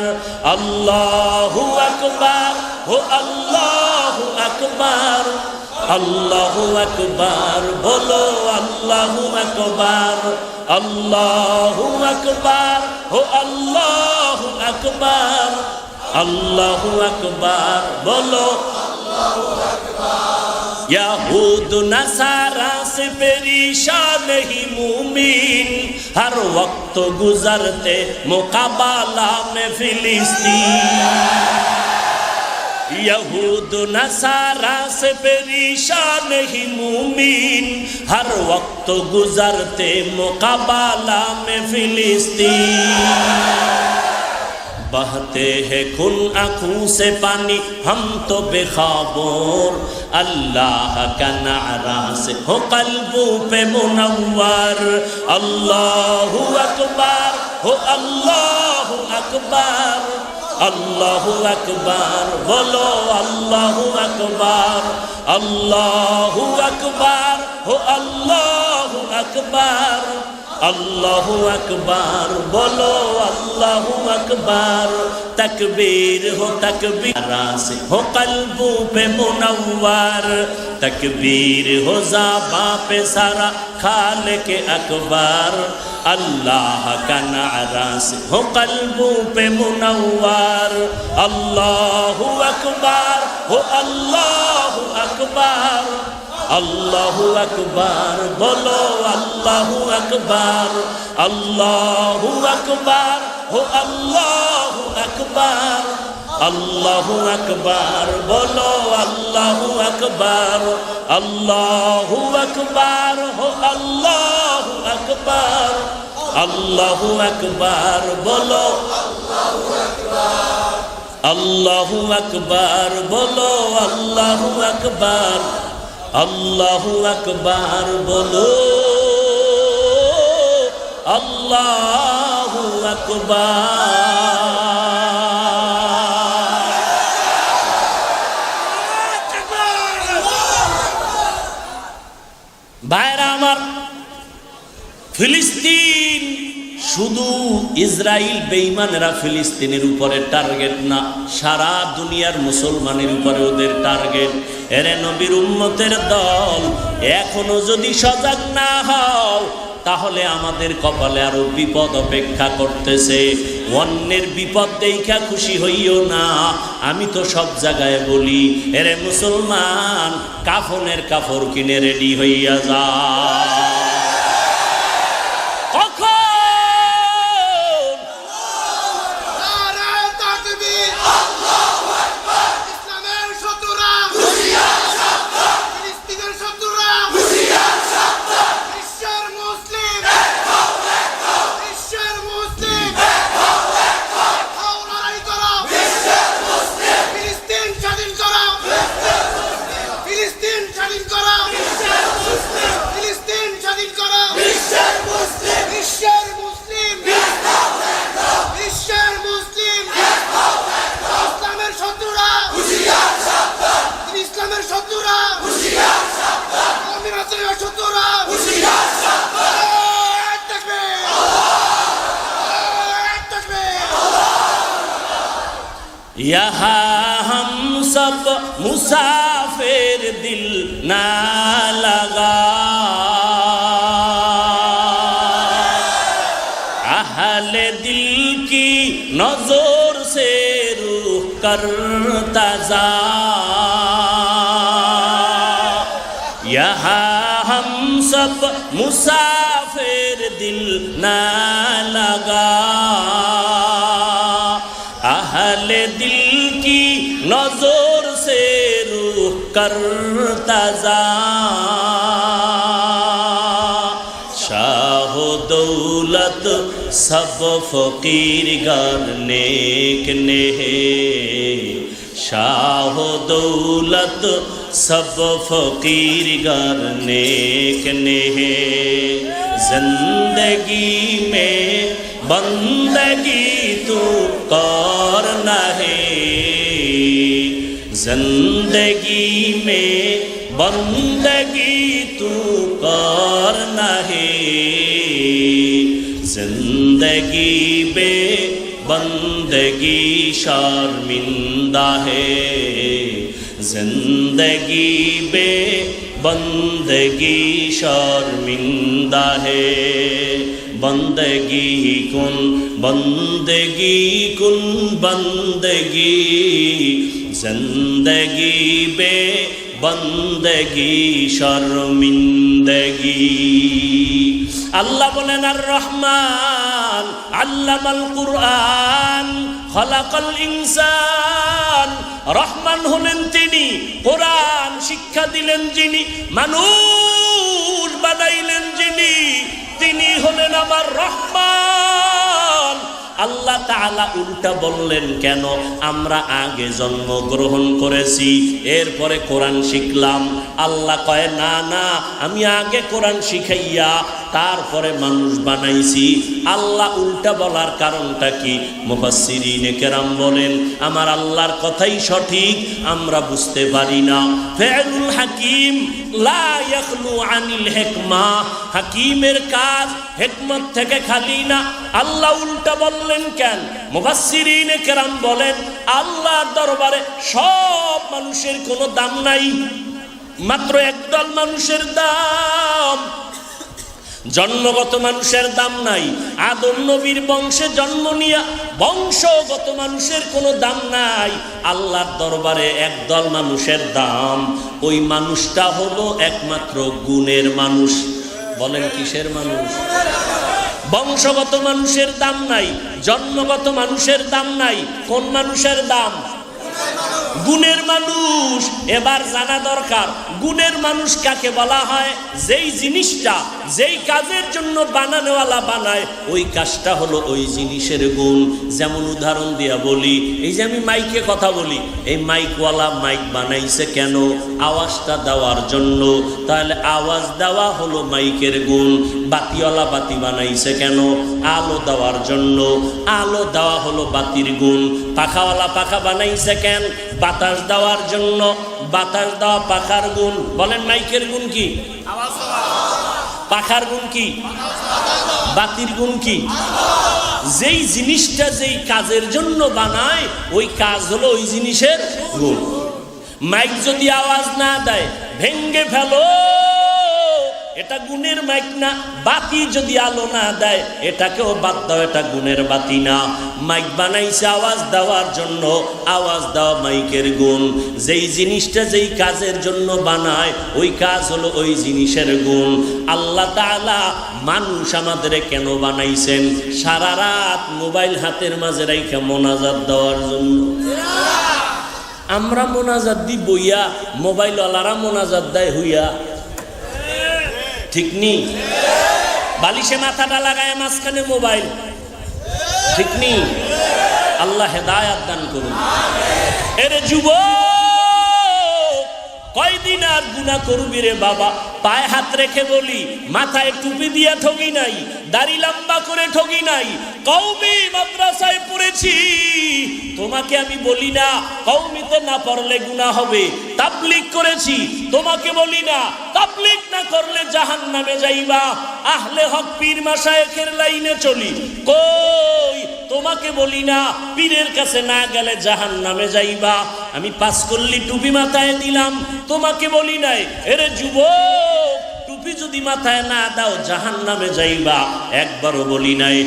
अल्लाहु अकबर हो अल्लाहु अकबर अल्लाहु अकबर बोलो अल्लाहु अकबर अल्लाहु अकबर हो अल्लाहु अकबर अल्लाहु अकबर बोलो यहूद नसारा से परेशान ही मुमीन हर वक्त गुजरते मुकाबला में फिलिस्तीन यहूद नसारा से परेशान ही मुमीन हर वक्त गुजरते मुकाबला में फिलिस्तीन बहते हैं खून आँखों से पानी हम तो बेखबर अल्लाह का नारा से हो कल्बों पे मुनव्वर अल्लाहु अकबर हो अल्लाहु अकबर अल्लाहु अकबर बोलो अल्लाहु अकबर अल्लाहु अकबर हो अल्लाहु अकबर अल्लाहु अकबर बोलो अल्लाहु अकबर तकबीर हो तकबीर से हो कल्बों पे मुनव्वर तकबीर हो ज़बां पे सारा खालिक अकबर अल्लाह का नारा से हो कल्बों पे मुनव्वर अल्लाहु अकबर हो अल्लाहु अकबर अल्लाहु अकबर बोलो अल्लाहु अकबर अल्लाहु अकबर हो अल्लाहु अकबर अल्लाहु अकबर बोलो अल्लाहु अकबर अल्लाहु अकबर हो अल्लाहु अकबर আল্লাহু আকবার বলো, আল্লাহু আকবার বলো, আল্লাহু আকবার, আল্লাহু আকবার বলো, আল্লাহু আকবার। ভাইরা আমার, ফিলিস্তিন শুধু ইসরায়েল বেঈমানেরা ফিলিস্তিনের উপরে টার্গেট না, সারা দুনিয়ার মুসলমানের উপরে ওদের টার্গেট। এরে নবীর উম্মতের দল, এখনো যদি সজাগ না হও তাহলে আমাদের কপালে আরো বিপদ অপেক্ষা করতেছে। অন্যের বিপদ দেখা খুশি হইও না। আমি তো সব জায়গায় বলি, এরে মুসলমান, কাফনের কাপড় কিনে রেডি হইয়া যা। यहाँ हम सब मुसाफिर दिल ना लगा, अहले दिल की नजर से रुख करता जा। यहाँ हम सब मुसाफिर दिल ना लगा, अहले दिल की नजर से रुख करता जा। शाह दौलत सब फकीर गर नेक ने है, शाह दौलत सब फकीर गर नेक ने है। जिंदगी में बंदगी तू करना है, जिंदगी में बंदगी तू करना है। जिंदगी बे बंदगी शर्मिंदा है, जिंदगी बे बंदगी शर्मिंदा है। बंदगी कुन बंदगी कुन बंदगी, जिंदगी बे बंदगी शर्मिंदगी। আল্লাহ বলেন আর রহমান আল্লামাল কুরআন খলাকাল ইনসান। রহমান হলেন তিনি, কোরআন শিক্ষা দিলেন যিনি, মানুষ বানাইলেন যিনি, তিনি হলেন আমার রহমান। আল্লাহ তাআলা উল্টা বললেন কেন? আমরা আগে জন্মগ্রহণ করেছি, এরপরে কোরআন শিখলাম। আল্লাহ কয় না না, আমি আগে কোরআন শিখাইয়া তারপরে মানুষ বানাইছি। আল্লাহ উল্টা বলার কারণটা কি? মুফাসসিরিনে কেরাম বলেন আমার আল্লাহর কথাই সঠিক, আমরা বুঝতে পারি না। ফিআলুল হাকিম লা ইয়াখলু আনিল হিকমা, হাকিমের কাজ হিকমত থেকে খালি না। আল্লাহ উল্টা বললেন কেন? মুফাসসিরিনে কেরাম বলেন আল্লাহর দরবারে সব মানুষের কোনো দাম নাই, মাত্র একদল মানুষের দাম। জন্মগত মানুষের দাম নাই। আদম নবীর বংশে জন্ম নিয়া বংশগত মানুষের কোনো দাম নাই। আল্লাহর দরবারে একদল মানুষের দাম, ওই মানুষটা হলো একমাত্র গুণের মানুষ। বলেন কিসের মানুষ? বংশগত মানুষের দাম নাই, জন্মগত মানুষের দাম নাই। কোন মানুষের দাম? গুণের মানুষ। এবার জানা দরকার গুণের মানুষ কাকে বলা হয়? যেই জিনিসটা যেই কাজের জন্য বানানোওয়ালা বানায় ওই কাজটা হলো ওই জিনিসের গুণ। যেমন উদাহরণ দিয়া বলি, এই যে আমি মাইকে কথা বলি, এই মাইকওয়ালা মাইক বানাইছে কেন? আওয়াজটা দেওয়ার জন্য। তাহলে আওয়াজ দেওয়া হলো মাইকের গুণ। বাতিওয়ালা বাতি বানাইছে কেন? আলো দেওয়ার জন্য। আলো দেওয়া হলো বাতির গুণ। পাখাওয়ালা পাখা বানাইছে কেন? বাতাস দেওয়ার জন্য। বাতাস দেওয়া পাখার গুণ। বলেন মাইকের গুণ কি? পাখার গুণ কি? বাতির গুণ কি? যেই জিনিসটা যেই কাজের জন্য বানায় ওই কাজ হলো ওই জিনিসের গুণ। মাইক যদি আওয়াজ না দেয় ভেঙ্গে ফেলো, এটা গুণের মাইক না। বাতি যদি আলো না দেয় এটাকেও বাদ দাও, এটা গুণের বাতি না। মাইক বানাইছে আওয়াজ দেওয়ার জন্য, আওয়াজ দেওয়া মাইকের গুণ। যেই জিনিসটা যেই কাজের জন্য বানায় ওই কাজ হলো ওই জিনিসের গুণ। আল্লাহ তাআলা মানুষ আমাদের কেন বানাইছেন? সারা রাত মোবাইল হাতের মাঝে রাইখা মোনাজাত দেওয়ার জন্য। আমরা মোনাজাত দি বইয়া, মোবাইলওয়ালারা মোনাজাত দেয় হইয়া। ঠিক নি? বালিশে মাথাটা লাগায় মাঝখানে মোবাইল। ঠিক নি? আল্লাহ হেদায়াত দান করুন। এরে যুবক, কয়দিন আর গুনাহ করবি রে বাবা? পায়ে হাত রেখে বলি, মাথায় টুপি দিয়া ঠকি নাই, দাড়ি লম্বা করে ঠকি নাই, কওমি মাদ্রাসায় পড়েছি। তোমাকে আমি বলি না কওমিতে না পড়লে গুনাহ হবে। তাবলীগ করেছি, তোমাকে বলি না তাবলীগ না করলে জাহান্নামে যাইবা। আহলে হক পীর মাশায়েখের লাইনে চলি, কই তোমাকে বলি না পীরের কাছে না গেলে জাহান্নামে যাইবা। আমি পাস করলি টুপি মাথায় দিলাম, তোমাকে বলি নাই এরে যুবক টুপি যদি মাথায় না দাও জাহান্নামে যাইবা। একবারও বলি নাই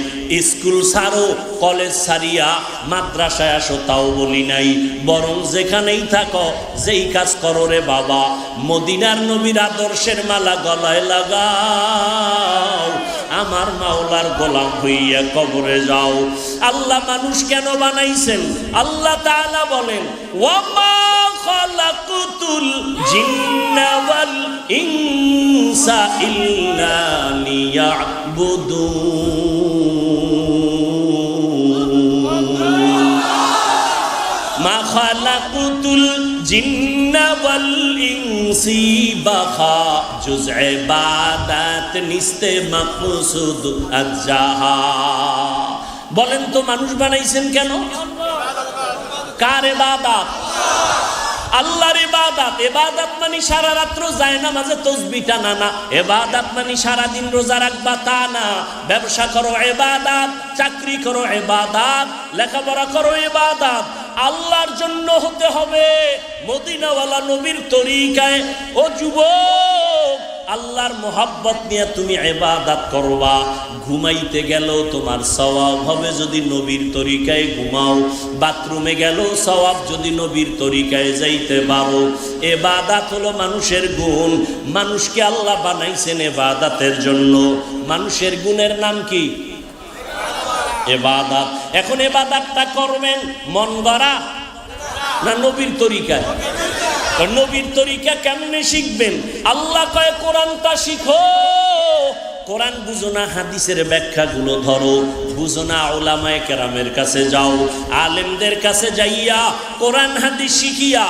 স্কুল ছাড়ো, কলেজ ছাড়িয়া মাদ্রাসায় আসো, তাও বলি নাই। বরং যেখানেই থাকো, যেই কাজ করো রে বাবা, মদিনার নবীর আদর্শের মালা গলায় লাগাও, আমার মাওলার গোলাম হইয়া কবরে যাও। আল্লাহ মানুষ কেন বানাইছেন? আল্লাহ তাআলা বলেন, ওয়ামা খালাকুতুল জিন্না ওয়াল ইনসা ইল্লা লিয়াবুদুন। মা খালাকুতুল জিন্না ওয়াল ইনসি বাখা জুজ ইবাদাত নিস্তে মাকসুদ আজ্জাহা। বলেন তো মানুষ বানাইছেন কেন? কার ইবাদত? আল্লাহর ইবাদত। ইবাদত মানে সারা রাত্র জায়নামাজে তাসবিহ টানা না। ইবাদত মানে সারা দিন রোজা রাখবা তা না। ব্যবসা করো ইবাদত, চাকরি করো ইবাদত, লেখাপড়া করো ইবাদত। আল্লাহর জন্য হতে হবে, মদিনাওয়ালা নবীর তরিকায়। ও যুবক, আল্লাহর মোহাব্বত নিয়ে তুমি ইবাদত করবা। ঘুমাইতে গেলেও তোমার সওয়াব হবে যদি নবীর তরিকায় ঘুমাও। বাথরুমে গেলেও সওয়াব যদি নবীর তরিকায় যাইতে পারো। ইবাদত হলো মানুষের গুণ। মানুষকে আল্লাহ বানাইছেন ইবাদতের জন্য। মানুষের গুণের নাম কি? ইবাদত। এখন ইবাদতটা করবেন মন গড়া না নবীর তরিকায়? নবীর তরিকা কেমনে শিখবেন? আল্লাহ কয় কোরআনটা শিখো। কোরআন বুঝো না, হাদিসের ব্যাখ্যাগুলো ধরো। বুঝো না, উলামায়ে কেরামের কাছে যাও, আলেমদের কাছে যাইয়া কোরআন হাদিস শিখিয়া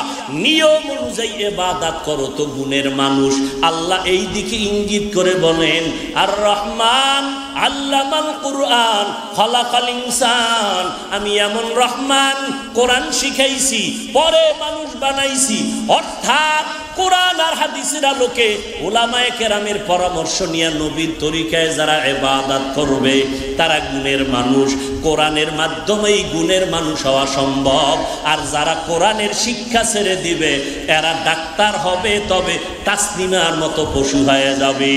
নিয়ম অনুযায়ী ইবাদত করো তো গুণের মানুষ। আল্লাহ এই দিকে ইঙ্গিত করে বলেন, আর রহমান আল্লামাল কুরআন খালাকাল ইনসান। আমি এমন রহমান, কোরআন শিখাইছি, পরে মানুষ বানাইছি। অর্থাৎ কোরআন আর হাদিসের আলোকে উলামায়ে কেরামের পরামর্শ নিয়ে নবীর তরিকায় যারা ইবাদত করবে তারা গুণের মানুষ। কোরআনের মাধ্যমেই গুণের মানুষ হওয়া সম্ভব। আর যারা কোরআনের শিক্ষা ছেড়ে দিবে এরা ডাক্তার হবে, তবে তাসলিমার মতো পশু হয়ে যাবে।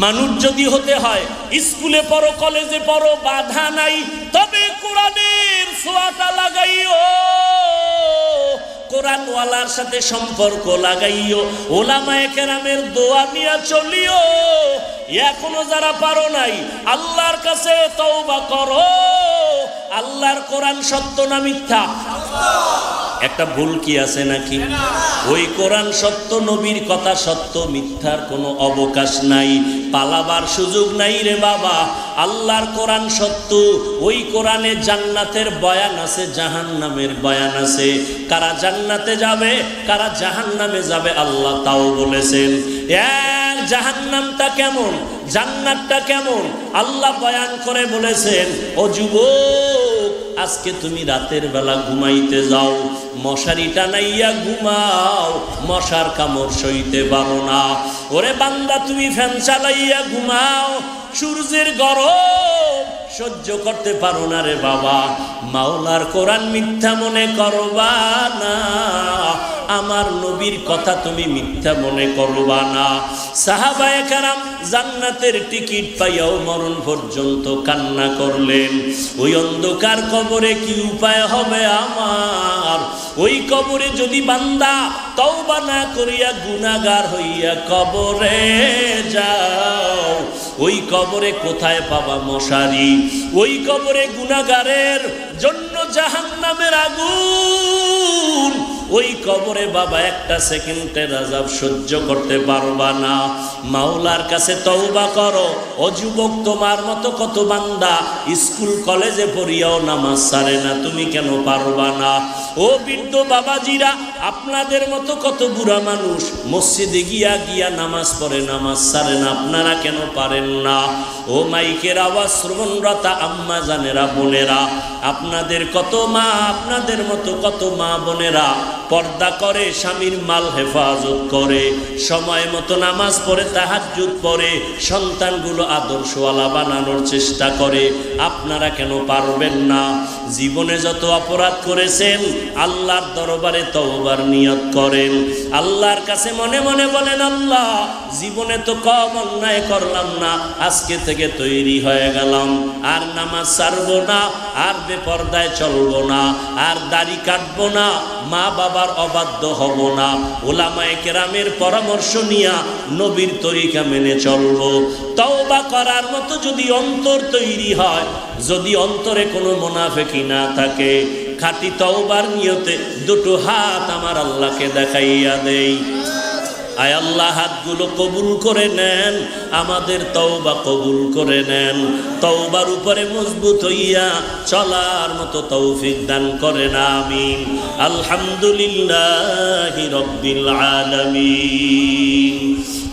মানুষ যদি হতে হয় স্কুলে পড়ো, কলেজে পড়ো, বাধা নাই, তবে কোরআনের ছোঁয়াটা লাগাইও, কোরআনওয়ালার সাথে সম্পর্ক লাগাইও, ওলামায়ে কেরামের দোয়া নিয়ে চলিও। এখনো যারা পারো নাই আল্লাহর কাছে তওবা করো, আল্লাহর কোরআন সত্য না মিথ্যা? একটা ভুল কি আছে নাকি? ওই কোরআন সত্য, নবীর কথা সত্য, মিথ্যার কোনো অবকাশ নাই, পালাবার সুযোগ নাই রে বাবা। আল্লাহর কোরআন সত্য, ওই কোরআনে জান্নাতের বয়ান আছে, জাহান্নামের বয়ান আছে। কারা জান্নাতে যাবে, কারা জাহান্নামে যাবে আল্লাহ তাও বলেছেন। জাহান্নামটা কেমন, জান্নাতটা কেমন আল্লাহ বয়ান করে বলেছেন। ও যুবক, আজকে তুমি রাতের বেলা ঘুমাইতে যাও, মশারি টানাইয়া ঘুমাও, মশার কামড় সইতে পারো না। ওরে বান্দা, তুমি ফ্যান চালাইয়া ঘুমাও, সূর্যের গরম সহ্য করতে পারো না রে বাবা। মাওলার কোরআন মিথ্যা মনে করবা না, আমার নবীর কথা তুমি মিথ্যা মনে করবা না। সাহাবায়ে কেরাম জান্নাতের টিকিট পাইয়াও মরণ পর্যন্ত কান্না করলেন। ওই অন্ধকার কবরে কি উপায় হবে আমার? ওই কবরে যদি বান্দা তওবা না করিয়া গুনাহগার হইয়া কবরে যাও, ওই কবরে কোথায় পাবা মশারি? ওই কবরে গুনাহগারের জন্য জাহান্নামের আগুন। ওই কবরে বাবা একটা সেকেন্ডের আযাব সহ্য করতে পারবা না। মাওলার কাছে তওবা করো। ও যুবক, তোমার মতো কত বান্দা স্কুল কলেজে পড়িয়াও নামাজ ছাড়ে না, তুমি কেন পারবা না? ও বৃদ্ধ বাবাজিরা, আপনাদের মতো কত বুড়া মানুষ মসজিদে গিয়া গিয়া নামাজ পড়ে, নামাজ ছাড়ে না, আপনারা কেন পারেন না? ও মাইকের আওয়াজ শ্রবণরতা আম্মা জানেরা, বোনেরা, আপনাদের কত মা, আপনাদের মতো কত মা বোনেরা পর্দা করে, স্বামীর মাল হেফাজত করে, সময় মতো নামাজ পড়ে, তাহাজ্জুদ পড়ে, সন্তানগুলো আদর্শওয়ালা বানানোর চেষ্টা করে, আপনারা কেন পারবেন না? জীবনে যত অপরাধ করেছেন আল্লাহর দরবারে তওবার নিয়ত করেন, আল্লাহর কাছে মনে মনে বলেন, আল্লাহ জীবনে তো কম অন্যায় করলাম না, আজকে থেকে তৈরি হয়ে গেলাম, আর নামাজ ছাড়বো না, আর বেপরদায় চলবো না, আর দাড়ি কাটবো না, মা বাবার অবাধ্য হব না, উলামায়ে কেরামের পরামর্শ নিয়া নবীর তরিকা মেনে চলবো। তওবা করার মতো যদি অন্তর তৈরি হয়, যদি অন্তরে কোনো মুনাফিকি না থাকে, খাঁটি তওবার নিয়তে দুটো হাত আমার আল্লাহকে দেখাইয়া দেই। আয় আল্লাহ, হাতগুলো কবুল করে নেন, আমাদের তওবা কবুল করে নেন, তওবার উপরে মজবুত হইয়া চলার মতো তৌফিক দান করেন, আমিন। আলহামদুলিল্লাহি রাব্বিল আলামিন,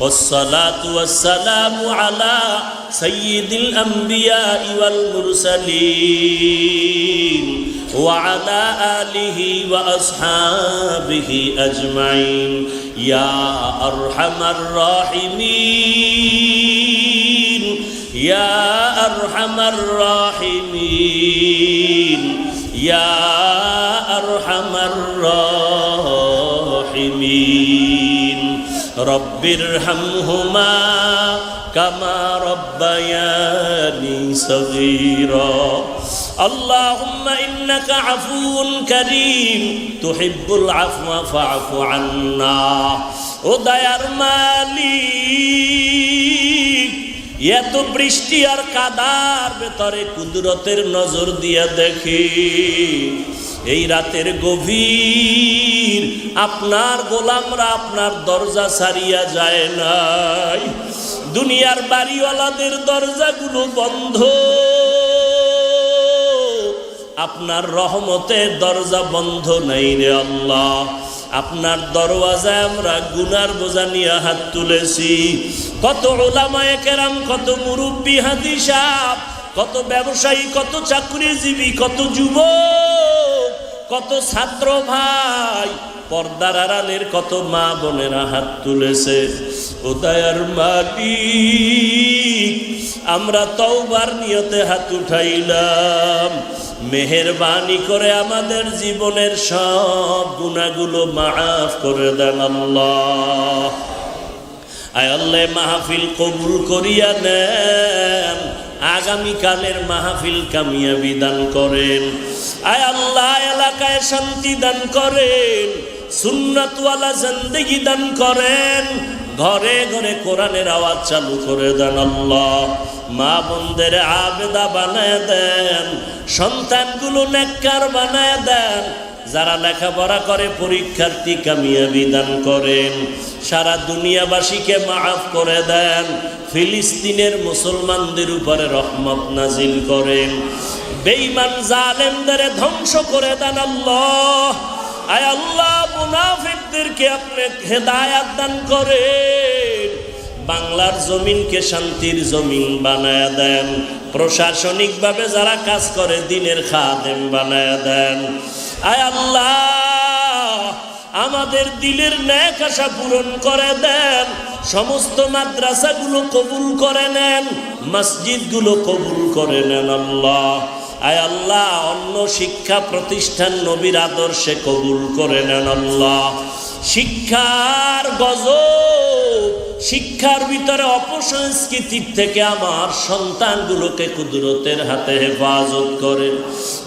ওয়াসসালাতু ওয়াসসালামু আলা সাইয়্যিদিল আমবিয়া ওয়াল মুরসালিন ওয়া আলা আলিহি ওয়া আসহাবিহি আজমাইন। ইয়া আরহামার রাহিমিন, ইয়া আরহামার রাহিমিন, ইয়া আরহামার রাহিমিন। রব্বিরহামহুমা কামা রব্বায়ানি সগীরা। আল্লাহুম্মা ইন্নাকা আফুউন কারীম তুহিব্বুল আফওয়া ফাআফু আন্না। ও দয়ার মালিক, এত বৃষ্টি আর কাদার ভেতরে কুদরতের নজর দিয়া দেখি, এই রাতের গভীর আপনার গোলামরা আপনার দরজা ছাড়িয়া যায় নাই। দুনিয়ার বাড়িওয়ালাদের দরজাগুলো বন্ধ, আপনার রহমতের দরজা বন্ধ নাই রে আল্লাহ। আপনার দরওয়াজায় আমরা গুনার বোঝা নিয়ে হাত তুলেছি। কত উলামায়ে কেরাম, কত মুরব্বী হাজি সাহেব, কত ব্যবসায়ী, কত চাকরিজীবী, কত যুবক, কত ছাত্র ভাই, পর্দার আড়ালের কত মা বোনেরা হাত তুলেছে। ও দয়ার মালিক, আমরা তওবার নিয়তে হাত উঠাইলাম, মেহেরবানি করে আমাদের জীবনের সব গুনাহগুলো মাফ করে দেন আল্লাহ। আয় আল্লাহ, মাহফিল কবুল করিয়া নেন, আগামীকালের মাহফিল কামিয়াবি দান করেন। আয় আল্লাহ, এলাকায় শান্তি দান করেন, সুন্নাতওয়ালা জিন্দেগি দান করেন, ঘরে ঘরে কোরআনের আওয়াজ চালু করে দেন আল্লাহ। মা বোনদের আবেদা বানায় দেন, সন্তানগুলো নেককার বানায় দেন, যারা লেখাপড়া করে পরীক্ষার্থী কামিয়াবি দান করেন। সারা দুনিয়াবাসীকে মাফ করে দেন, ফিলিস্তিনের মুসলমানদের উপরে রহমত নাজিল করেন, বেঈমান জালেমদের ধ্বংস করে দেন আল্লাহ। আয় আল্লাহ, মুনাফিকদেরকে আপনি হেদায়াত দান করেন, বাংলার জমিনকে শান্তির জমিন বানায় দেন, প্রশাসনিকভাবে যারা কাজ করে দিনের খাদেম বানায় দেন। আয় আল্লাহ, আমাদের দিলের ন্যাক আশা পূরণ করে দেন, সমস্ত মাদ্রাসাগুলো কবুল করে নেন, মসজিদগুলো কবুল করে নেন আল্লাহ। আয় আল্লাহ, অন্য শিক্ষা প্রতিষ্ঠান নবীর আদর্শে কবুল করে নেন আল্লাহ। শিক্ষার গজব, শিক্ষার ভিতরে অপসংস্কৃতির থেকে আমার সন্তানগুলোকে কুদরতের হাতে হেফাজত করেন।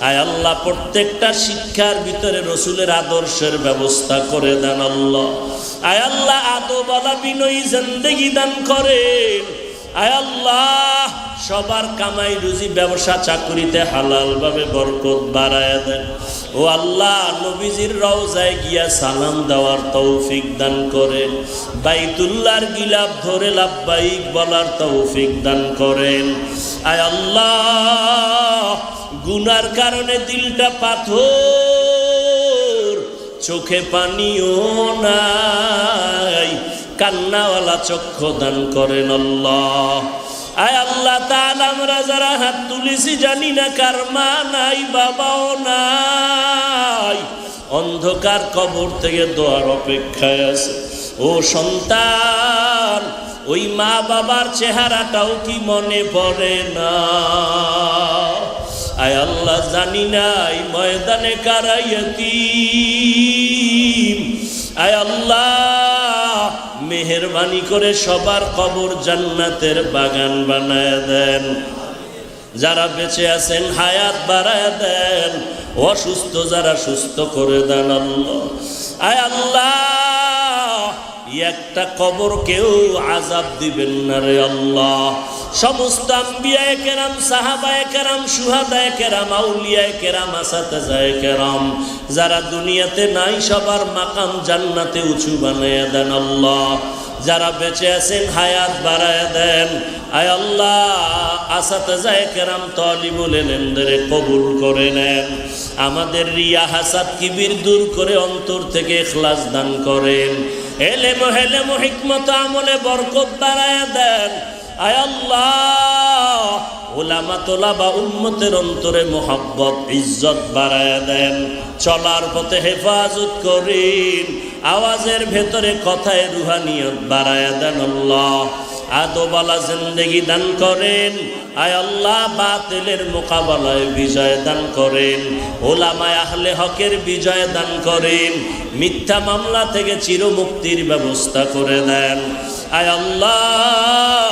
আয় আল্লাহ, প্রত্যেকটা শিক্ষার ভিতরে রসুলের আদর্শের ব্যবস্থা করে দেন আল্লাহ। আয় আল্লাহ, আদবওয়ালা বিনয়ী জিন্দেগি দান করেন। আয় আল্লাহ, সবার কামাই রুজি ব্যবসা চাকরিতে হালাল ভাবে বরকত বাড়ায় দেন। ও আল্লাহ, নবীজির রওজায় গিয়া সালাম দেওয়ার তৌফিক দান করেন, বাইতুল্লাহর গিলাফ ধরে লাব্বাইক বলার তৌফিক দান করেন। আয় আল্লাহ, গুনার কারণে দিলটা পাথর, চোখে পানিও নাই, কান্নাওয়ালা চক্ষু দান করেন আল্লাহ। আয় আল্লাহ তাআলা, আমরা যারা হাত তুলেছি জানি না কার মা নাই বাবাও নাই, অন্ধকার কবর থেকে দোয়ার অপেক্ষায় আছে। ও সন্তান, ওই মা বাবার চেহারাটাও কি মনে পড়ে না? আয় আল্লাহ, জানি না এই ময়দানে কারা ইয়াতীম। আয় আল্লাহ, মেহেরবানি করে সবার কবর জান্নাতের বাগান বানায় দেন। যারা বেঁচে আছেন হায়াত বাড়ায় দেন, অসুস্থ যারা সুস্থ করে দেন আল্লাহ। আয় আল্লাহ, একটা কবর কেউ আযাব দিবেন না রে আল্লাহ। সমস্ত আম্বিয়ায়ে কেরাম, সাহাবায়ে কেরাম, শুহাদায়ে কেরাম, আউলিয়ায়ে কেরাম, আসাতেজায়ে কেরাম যারা দুনিয়াতে নাই, সবার মাকাম জান্নাতে উঁচু বানায় দেন আল্লাহ। যারা বেঁচে আছেন হায়াত বাড়ায় দেন। আয় আল্লাহ, আসাতেজায়ে কেরাম, তালিবুল ইলমদের কবুল করে নেন। আমাদের রিয়া হাসাদ কিবির দূর করে অন্তর থেকে ইখলাস দান করেন। এলেম হিকমত আমলে বরকত বাড়ায় দেন। আয় আল্লাহ, উলামা তোলাবা উম্মতের অন্তরে মোহাব্বত ইজ্জত বাড়ায় দেন। চলার পথে হেফাজত করেন, আওয়াজের ভেতরে কথায় রুহানিয়ত বাড়ায় দেন আল্লাহ। আদবওয়ালা জিন্দেগি দান করেন। আয় আল্লাহ, বাতিলের মোকাবেলায় বিজয় দান করেন, উলামায়ে আহলে হকের বিজয় দান করেন, মিথ্যা মামলা থেকে চিরমুক্তির ব্যবস্থা করে দেন। আয় আল্লাহ,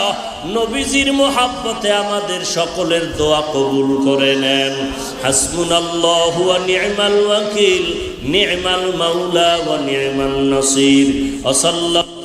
নবীজির মোহাব্বতে আমাদের সকলের দোয়া কবুল করে নেন। হাসবুনাল্লাহু ওয়া নি'মাল ওয়াকিল, নি'মাল মাওলা ওয়া নি'মান নাসির। ওয়া সাল্লাল্লাহু